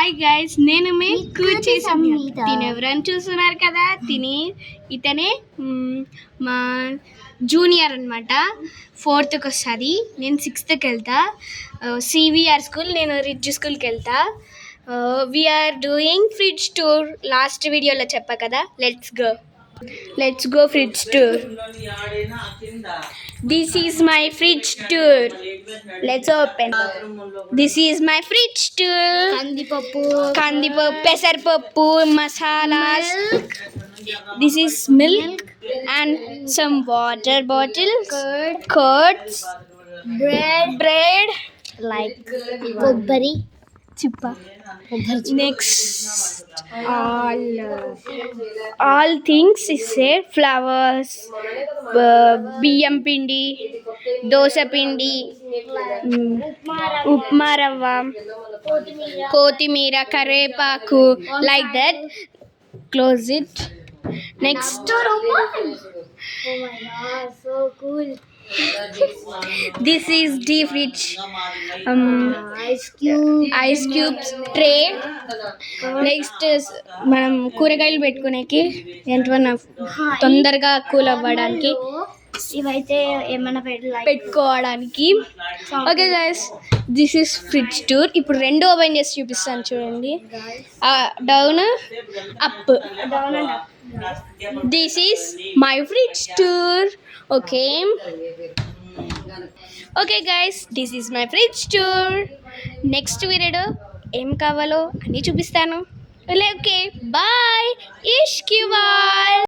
Hi guys, నేను మీ కూర్చి సమీత. తిని ఎవరని చూస్తున్నారు కదా, ఇతనే మా జూనియర్ అనమాట. 4th వస్తుంది, నేను 6th వెళ్తా. సివిఆర్ స్కూల్, నేను రిడ్జ్ స్కూల్కి వెళ్తా. We are doing fridge tour. Last వీడియోలో చెప్పా కదా. Let's go fridge tour. This is my fridge tour. Let's open. This is my fridge tour. Kandipappu, pesarapappu, masalas. This is milk and some water bottles. Curds. Bread. Like kobbari. Chippa. Next, all things is there. Flowers, బియ్యం పిండి, దోశ పిండి, ఉప్మా రవ్వ, కొత్తిమీర, కరివేపాకు, like that. Close it. Next, Oh my god, so cool. This is deep fridge. Ice cubes tray. Next మనం కూరగాయలు పెట్టుకునేకి ఏంటన్నా తొందరగా కూల్ అవ్వడానికి ఇవైతే ఏమైనా పెట్టుకోవడానికి. Okay guys, this is fridge tour. ఇప్పుడు రెండు ఓపెన్ చేసి చూపిస్తాను చూడండి. Down, up. This is my fridge tour. Okay guys, this is my fridge tour. Next video ఏం కావాలో అన్నీ చూపిస్తాను. Okay, bye. ఇష్క్ యు ఆల్.